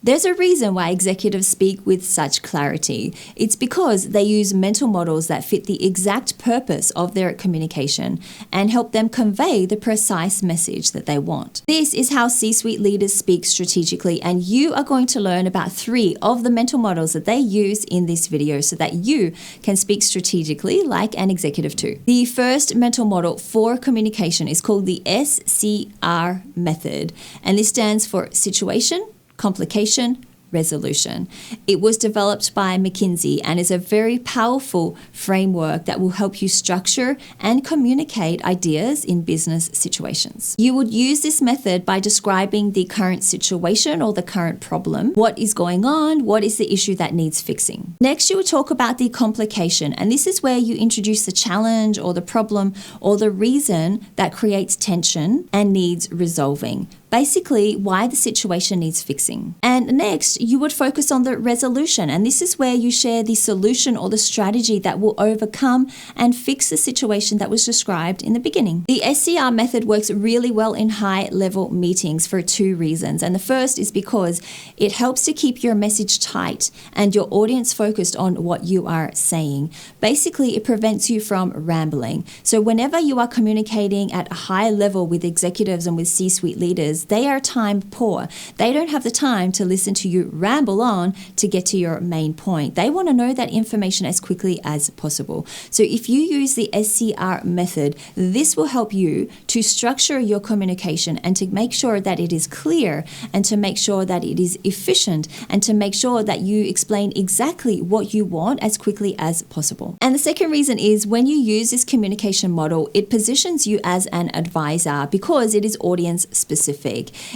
There's a reason why executives speak with such clarity. It's because they use mental models that fit the exact purpose of their communication and help them convey the precise message that they want. This is how C-suite leaders speak strategically, and you are going to learn about 3 of the mental models that they use in this video so that you can speak strategically like an executive too. The first mental model for communication is called the SCR method, and this stands for situation, complication, resolution. It was developed by McKinsey and is a very powerful framework that will help you structure and communicate ideas in business situations. You would use this method by describing the current situation or the current problem, what is going on, what is the issue that needs fixing. Next, you would talk about the complication, and this is where you introduce the challenge or the problem or the reason that creates tension and needs resolving. Basically, why the situation needs fixing. And next, you would focus on the resolution, and this is where you share the solution or the strategy that will overcome and fix the situation that was described in the beginning. The SCR method works really well in high-level meetings for 2 reasons, and the first is because it helps to keep your message tight and your audience focused on what you are saying. Basically, it prevents you from rambling. So whenever you are communicating at a high level with executives and with C-suite leaders, they are time poor. They don't have the time to listen to you ramble on to get to your main point. They want to know that information as quickly as possible. So if you use the SCR method, this will help you to structure your communication and to make sure that it is clear and to make sure that it is efficient and to make sure that you explain exactly what you want as quickly as possible. And the second reason is when you use this communication model, it positions you as an advisor because it is audience specific.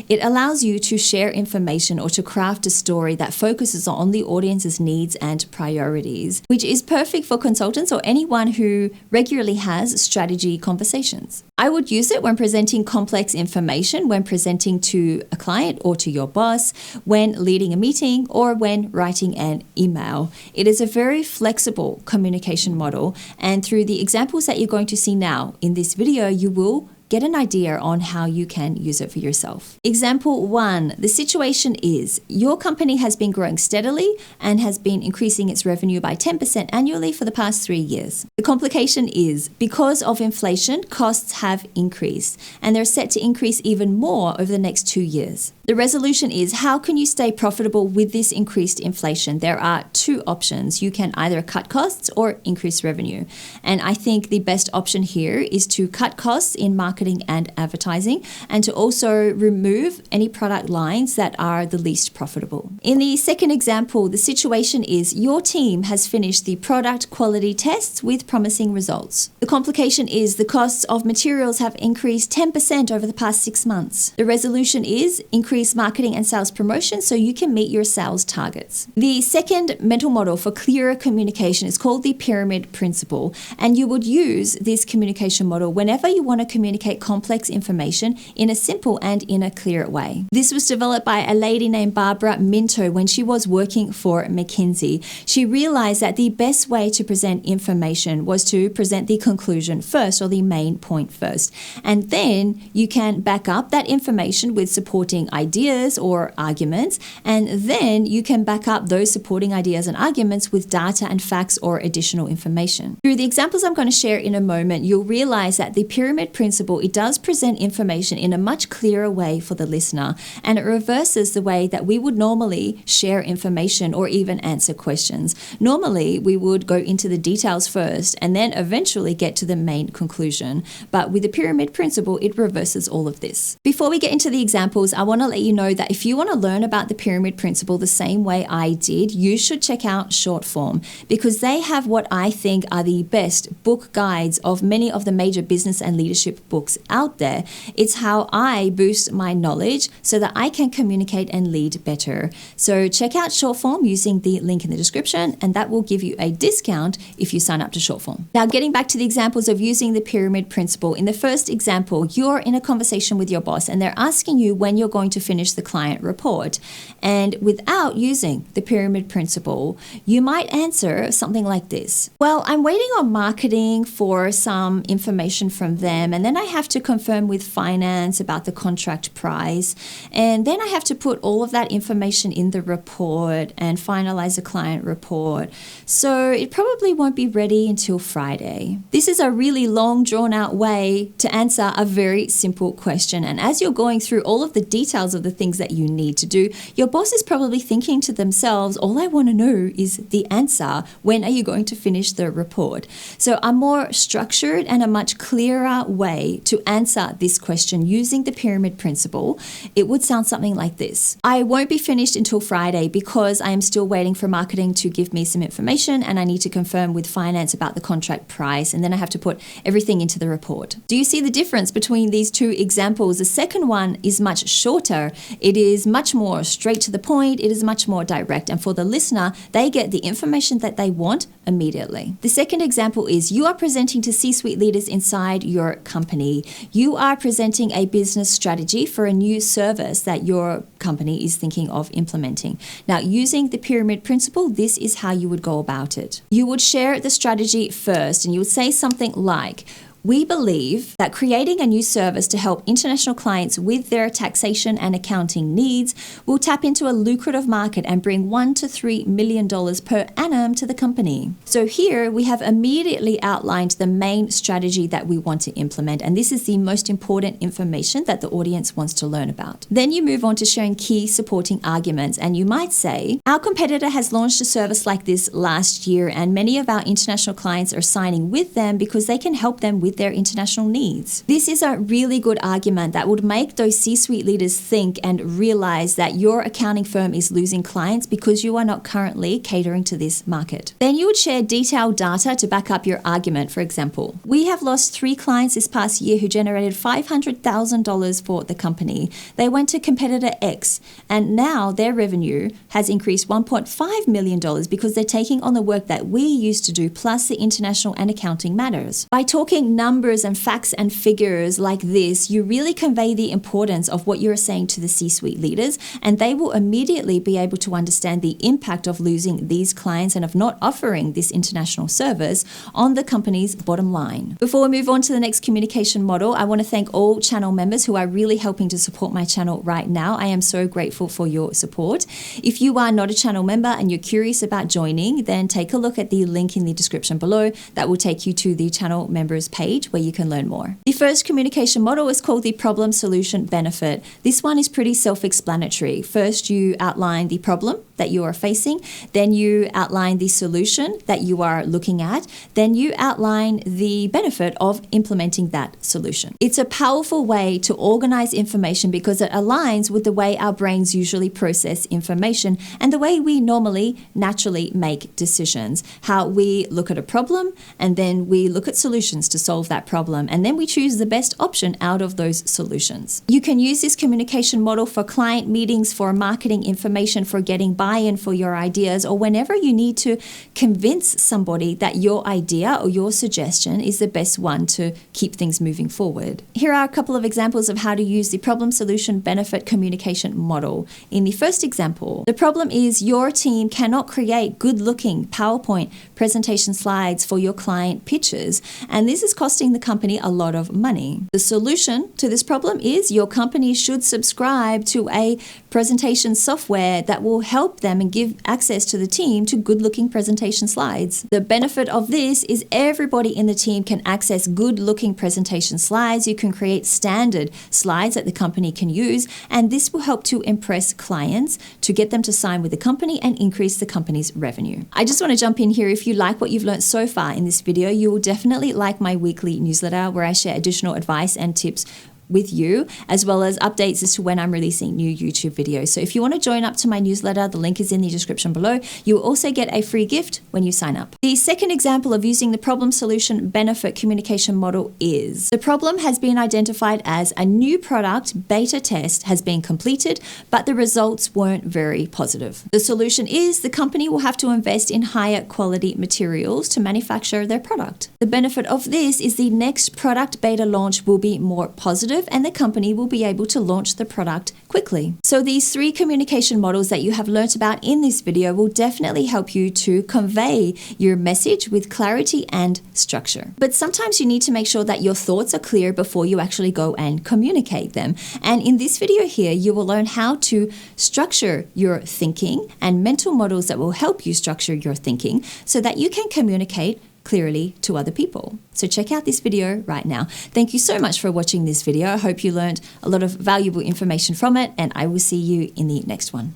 It allows you to share information or to craft a story that focuses on the audience's needs and priorities, which is perfect for consultants or anyone who regularly has strategy conversations. I would use it when presenting complex information, when presenting to a client or to your boss, when leading a meeting, or when writing an email. It is a very flexible communication model, and through the examples that you're going to see now in this video, you will get an idea on how you can use it for yourself. Example 1, the situation is your company has been growing steadily and has been increasing its revenue by 10% annually for the past 3 years. The complication is because of inflation, costs have increased and they're set to increase even more over the next 2 years. The resolution is how can you stay profitable with this increased inflation? There are 2 options. You can either cut costs or increase revenue. And I think the best option here is to cut costs in marketing and advertising and to also remove any product lines that are the least profitable. In the second example, the situation is your team has finished the product quality tests with promising results. The complication is the costs of materials have increased 10% over the past 6 months. The resolution is increase marketing and sales promotion so you can meet your sales targets. The second mental model for clearer communication is called the pyramid principle, and you would use this communication model whenever you want to communicate complex information in a simple and in a clear way. This was developed by a lady named Barbara Minto when she was working for McKinsey. She realized that the best way to present information was to present the conclusion first, or the main point first. And then you can back up that information with supporting ideas or arguments, and then you can back up those supporting ideas and arguments with data and facts or additional information. Through the examples I'm going to share in a moment, you'll realize that the pyramid principle, it does present information in a much clearer way for the listener, and it reverses the way that we would normally share information or even answer questions. Normally, we would go into the details first and then eventually get to the main conclusion. But with the pyramid principle, it reverses all of this. Before we get into the examples, I want to let you know that if you want to learn about the pyramid principle the same way I did, you should check out Shortform, because they have what I think are the best book guides of many of the major business and leadership books out there. It's how I boost my knowledge so that I can communicate and lead better. So check out Shortform using the link in the description, and that will give you a discount if you sign up to Shortform. Now, getting back to the examples of using the pyramid principle. In the first example, you're in a conversation with your boss and they're asking you when you're going to finish the client report. And without using the pyramid principle, you might answer something like this. Well, I'm waiting on marketing for some information from them, and then I have to confirm with finance about the contract price. And then I have to put all of that information in the report and finalize the client report. So it probably won't be ready until Friday. This is a really long, drawn-out way to answer a very simple question. And as you're going through all of the details of the things that you need to do, your boss is probably thinking to themselves, all I want to know is the answer. When are you going to finish the report? So a more structured and a much clearer way to answer this question using the pyramid principle, it would sound something like this. I won't be finished until Friday because I am still waiting for marketing to give me some information and I need to confirm with finance about the contract price, and then I have to put everything into the report. Do you see the difference between these two examples? The second one is much shorter. It is much more straight to the point. It is much more direct. And for the listener, they get the information that they want immediately. The second example is you are presenting to C-suite leaders inside your company. You are presenting a business strategy for a new service that your company is thinking of implementing. Now, using the pyramid principle, this is how you would go about it. You would share the strategy first and you would say something like, we believe that creating a new service to help international clients with their taxation and accounting needs will tap into a lucrative market and bring $1 to $3 million per annum to the company. So here we have immediately outlined the main strategy that we want to implement, and this is the most important information that the audience wants to learn about. Then you move on to sharing key supporting arguments, and you might say, our competitor has launched a service like this last year, and many of our international clients are signing with them because they can help them with their international needs. This is a really good argument that would make those C-suite leaders think and realize that your accounting firm is losing clients because you are not currently catering to this market. Then you would share detailed data to back up your argument. For example, we have lost 3 clients this past year who generated $500,000 for the company. They went to competitor X, and now their revenue has increased $1.5 million because they're taking on the work that we used to do, plus the international and accounting matters. By talking numbers and facts and figures like this, you really convey the importance of what you're saying to the C-suite leaders, and they will immediately be able to understand the impact of losing these clients and of not offering this international service on the company's bottom line. Before we move on to the next communication model, I want to thank all channel members who are really helping to support my channel right now. I am so grateful for your support. If you are not a channel member and you're curious about joining, then take a look at the link in the description below. That will take you to the channel members page where you can learn more. The first communication model is called the problem solution benefit. This one is pretty self-explanatory. First, you outline the problem that you are facing, then you outline the solution that you are looking at, then you outline the benefit of implementing that solution. It's a powerful way to organize information because it aligns with the way our brains usually process information and the way we normally naturally make decisions. How we look at a problem and then we look at solutions to solve that problem, and then we choose the best option out of those solutions. You can use this communication model for client meetings, for marketing information, for getting buy-in for your ideas, or whenever you need to convince somebody that your idea or your suggestion is the best one to keep things moving forward. Here are a couple of examples of how to use the problem solution benefit communication model. In the first example, the problem is your team cannot create good-looking PowerPoint presentation slides for your client pitches, and this is costing the company a lot of money. The solution to this problem is your company should subscribe to a presentation software that will help them and give access to the team to good-looking presentation slides. The benefit of this is everybody in the team can access good-looking presentation slides. You can create standard slides that the company can use, and this will help to impress clients, to get them to sign with the company and increase the company's revenue. I just want to jump in here. If you like what you've learned so far in this video, you will definitely like my weekly newsletter where I share additional advice and tips with you, as well as updates as to when I'm releasing new YouTube videos. So if you want to join up to my newsletter, the link is in the description below. You will also get a free gift when you sign up. The second example of using the problem solution benefit communication model is the problem has been identified as a new product beta test has been completed, but the results weren't very positive. The solution is the company will have to invest in higher quality materials to manufacture their product. The benefit of this is the next product beta launch will be more positive creative and the company will be able to launch the product quickly. So these 3 communication models that you have learnt about in this video will definitely help you to convey your message with clarity and structure. But sometimes you need to make sure that your thoughts are clear before you actually go and communicate them. And in this video here, you will learn how to structure your thinking and mental models that will help you structure your thinking so that you can communicate clearly to other people. So check out this video right now. Thank you so much for watching this video. I hope you learned a lot of valuable information from it, and I will see you in the next one.